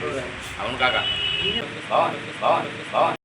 అవును కాక బాగుంది బాగుంది బాగుంది.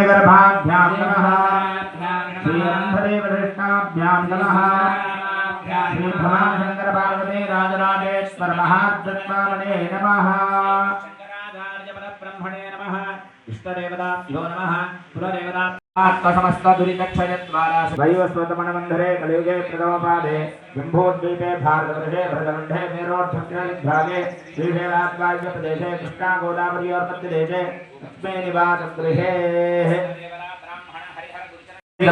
गर्भाभ्यां नमः श्रीरंभदेवदृष्टाभ्यां नमः श्री भवानशंकर पार्वती राजराजेश्वर महात्मामणे नमः शंकराचार्य परब्रह्मणे नमः इष्टदेवताभ्यो नमः कुलदेवता समस्त दुरितक्षयद्वारा वैवस्वतमनमन्धरे कलियुगे प्रथमपादे जम्बोद्वीपे भारतवर्षे भरतखण्डे मेरोर्धक्रालिभागे श्रीशैलाद्वार्यप्रदेशे कृष्णागोदावरीयोर्मध्यदेशे लक्ष्मी निवासगृहे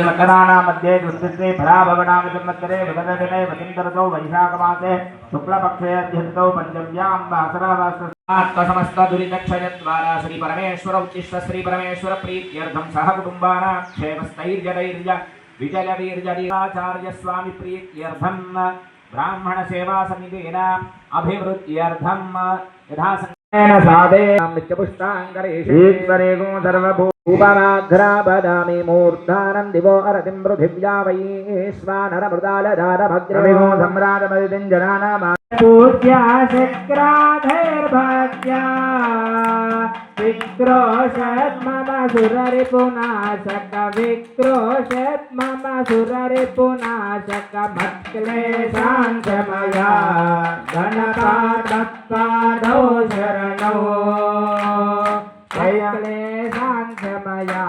मकराणां मध्ये ज्योतिषे फलाभवनाम संवत्सरे भगददिने वसन्तऋतौ वैशाखमासे शुक्लपक्षे अध्यस्तौ पञ्चम्यां वासरावासमस्त दुरितक्षयद्वारा श्री परमेश्वर उच्चिष्ट श्री परमेश्वर प्रीत्यर्थं सह कुटुम्बानां क्षेमस्थैर्यधैर्य विजयवीर्यदीराचार्य स्वामी प्रीत्यर्थं ब्राह्मण सेवा समितेन अभिवृद्ध्यर्थं यथा साधे नित्यपुष्टाङ्गरेश्वरे गो सर्वभूपराघ्रापदामि मूर्धानं दिवो अरतिं पृथिव्या वैश्वानरमृदालधारभद्रविगो सम्राटमदितिं जनानामा पूज्या शक्राधैर्भाग्या विक्रोशत् मम सुररिपुनाशक विक्रोशत् मम सुररिपुनाशक मत्क्लेशाञ्चमया गणपादपादौ शरणौ क्लेशाञ्चमया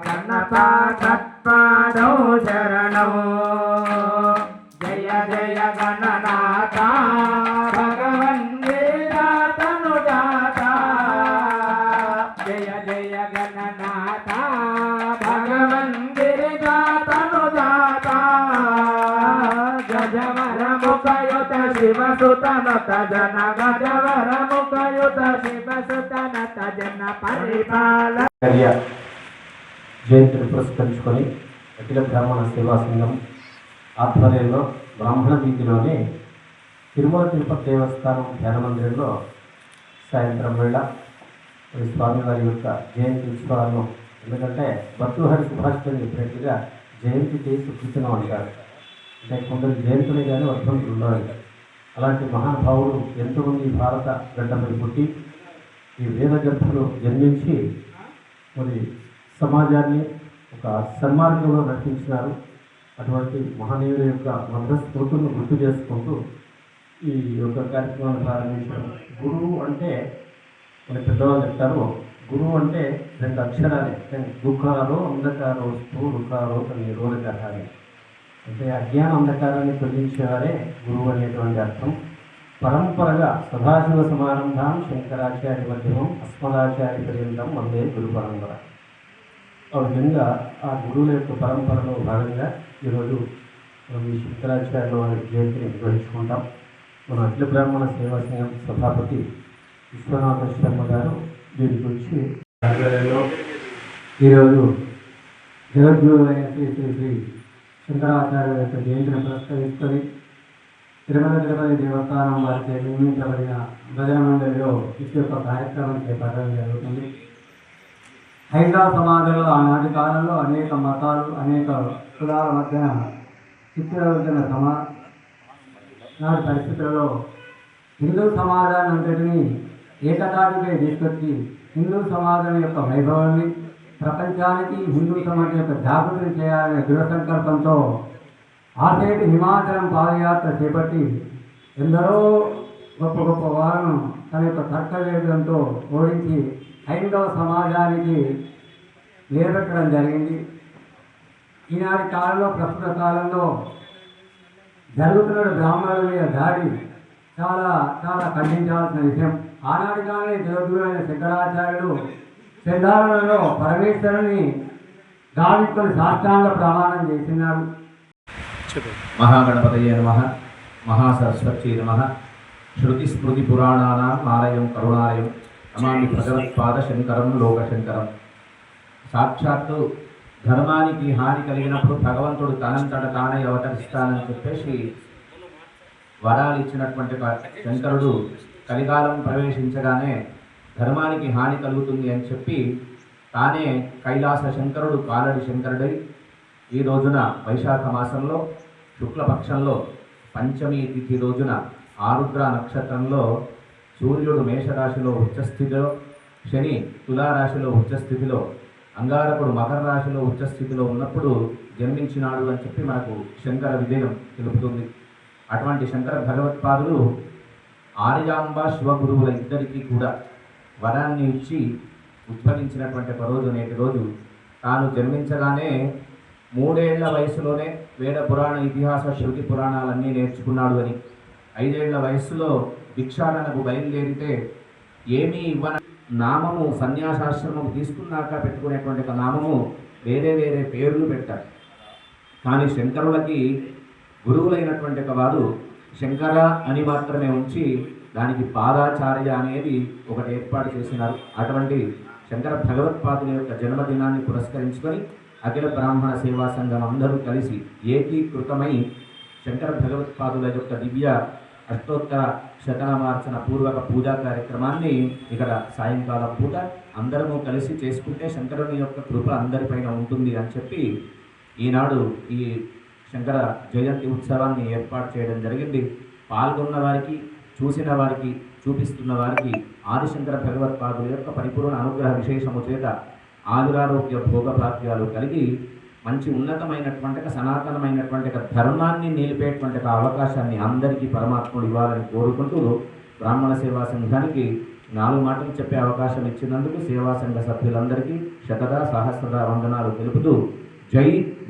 गणपादपादौ शरणौ जय जय गणनाथा भगवन् वीरतनुजाता जय जय गणनाथा भगवन् गिरिजातनुजाता गजवर मुखयुत शिवसुतनुत जन गजवर मुखयुत शिवसुतनुत जन परिपाल జయంతిని పురస్కరించుకొని అఖిల బ్రాహ్మణ సేవా సంఘం ఆధ్వర్యంలో బ్రాహ్మణ వీధిలోని తిరుమల తిరుపతి దేవస్థానం ధ్యాన మందిరంలో సాయంత్రం వేళ స్వామివారి యొక్క జయంతి ఉత్సవాలను, ఎందుకంటే భర్తృహరి సుభాష్ చంద్ర చెప్పినట్టుగా జయంతికి సుకృతనం అంటారు. అంటే కొందరు జయంతులే కానీ వర్ధంతులు ఉండాలి. అలాంటి మహానుభావుడు ఎంతోమంది భారత గడ్డపై పుట్టి ఈ వేద గర్భలో జన్మించి మరి సమాజాన్ని ఒక సన్మార్గంలో నడిపించినారు. అటువంటి మహనీయుల యొక్క మధ్యస్మృతులను గుర్తు చేసుకుంటూ ఈ యొక్క కార్యక్రమాన్ని ప్రారంభించారు. గురువు అంటే మన పెద్దవాళ్ళు చెప్తారు, గురువు అంటే రెండు అక్షరాలే, దుఃఖారో అంధకారో స్థూలుకారో నిరోధకాలి. అంటే అజ్ఞాన అంధకారాన్ని తొలగించేవారే గురువు అనేటువంటి అర్థం. పరంపరగా సదాశివ సమారంభం శంకరాచార్య మధ్యమం అస్మదాచార్య పర్యంతం వందే గురు పరంపర. ఆ విధంగా ఆ గురువుల యొక్క పరంపరలో భాగంగా ఈరోజు మనం ఈ శంకరాచార్యుల వారి జయంతిని నిర్వహించుకుంటాం. మన అఖిల బ్రాహ్మణ సేవా సంఘం సభాపతి విశ్వనాథ శర్మ గారు దీని గురించి ఆధ్వర్యంలో ఈరోజు జగద్గురు అయిన శ్రీ శ్రీ శ్రీ శంకరాచార్యుల యొక్క జయంతిని పురస్కరించుకొని తిరుపతి దేవస్థానం వారికి నియమించబడిన భజన మండలిలో ఈ యొక్క కార్యక్రమం చేపట్టడం జరుగుతుంది. హైందవ సమాజంలో ఆనాటి కాలంలో అనేక మతాలు, అనేక కులాల మధ్య చిత్రవద్దన నాటి పరిస్థితులలో హిందూ సమాజాన్ని అంతటినీ ఏకతాటిపై తీసుకొచ్చి హిందూ సమాజం యొక్క వైభవాన్ని ప్రపంచానికి హిందూ సమాజం యొక్క జాగృతిని చేయాలనే దృఢ సంకల్పంతో ఆసేటి హిమాచలం పాదయాత్ర చేపట్టి ఎందరో గొప్ప గొప్ప వారిను తన యొక్క తర్కవేదంతో ఓడించి హైందవ సమాజానికి నిలబెట్టడం జరిగింది. ఈనాటి కాలంలో ప్రస్తుత కాలంలో జరుగుతున్న బ్రాహ్మణుల మీద దాడి చాలా చాలా ఖండించాల్సిన విషయం. ఆనాటిగానే దేవదులైన శంకరాచార్యులు చందాలలో పరమేశ్వరుని గావించుకొని సాష్టాంగ ప్రమాణం చేసినాడు. మహాగణపతయే నమః, మహాసరస్వత్యై నమః. శృతి స్మృతి పురాణానాం ఆలయం కరుణాలయం నమామి భగవత్పాద శంకరం లోకశంకరం. సాక్షాత్తు ధర్మానికి హాని కలిగినప్పుడు భగవంతుడు తనంతట తానే అవతరిస్తానని చెప్పేసి వరాలు ఇచ్చినటువంటి శంకరుడు కలికాలం ప్రవేశించగానే ధర్మానికి హాని కలుగుతుంది అని చెప్పి తానే కైలాస శంకరుడు కాలడి శంకరుడై ఈ రోజున వైశాఖ మాసంలో శుక్లపక్షంలో పంచమి తిథి రోజున ఆరుద్ర నక్షత్రంలో సూర్యుడు మేషరాశిలో ఉచ్చస్థితిలో, శని తులారాశిలో ఉచ్చస్థితిలో, అంగారకుడు మకర రాశిలో ఉచ్చస్థితిలో ఉన్నప్పుడు జన్మించినాడు అని చెప్పి మనకు శంకర విజయం తెలుపుతుంది. అటువంటి శంకర భగవత్పాదులు ఆర్యాంబ శివగురువుల ఇద్దరికీ కూడా వరాన్ని ఇచ్చి ఉద్భవించినటువంటి ఒక రోజు నేటి రోజు. తాను జన్మించగానే 3 ఏళ్ల వయసులోనే వేద పురాణ ఇతిహాస శృతి పురాణాలన్నీ నేర్చుకున్నాడు అని, 5 ఏళ్ల వయస్సులో భిక్షాటనకు బయలుదేరితే ఏమీ ఇవ్వన నామము సన్యాసాశ్రమం తీసుకున్నాక పెట్టుకునేటువంటి ఒక నామము వేరే వేరే పేర్లు పెట్టారు. కానీ శంకరులకి గురువులైనటువంటి ఒక వారు శంకర అని మాత్రమే ఉంచి దానికి పాదాచార్య అనేది ఒకటి ఏర్పాటు చేసినారు. అటువంటి శంకర భగవత్పాదుల యొక్క జన్మదినాన్ని పురస్కరించుకొని అఖిల బ్రాహ్మణ సేవా సంఘం అందరూ కలిసి ఏకీకృతమై శంకర భగవత్పాదుల యొక్క దివ్య అష్టోత్తర శతనామార్చన పూర్వక పూజా కార్యక్రమాన్ని ఇక్కడ సాయంకాలం పూట అందరము కలిసి చేసుకుంటే శంకరుని యొక్క కృప అందరిపైన ఉంటుంది అని చెప్పి ఈనాడు ఈ శంకర జయంతి ఉత్సవాన్ని ఏర్పాటు చేయడం జరిగింది. పాల్గొన్న వారికి, చూసిన వారికి, చూపిస్తున్న వారికి ఆదిశంకర భగవత్పాదుల యొక్క పరిపూర్ణ అనుగ్రహ విశేషము చేత ఆయురారోగ్య భోగభాగ్యాలు కలిగి మంచి ఉన్నతమైనటువంటి సనాతనమైనటువంటి ధర్మాన్ని నిలిపేటువంటి అవకాశాన్ని అందరికీ పరమాత్ముడు ఇవ్వాలని కోరుకుంటూ బ్రాహ్మణ సేవా సంఘానికి 4 మాటలు చెప్పే అవకాశం ఇచ్చినందుకు సేవా సంఘ సభ్యులందరికీ శతదా సహస్రదా వందనాలు తెలుపుతూ జై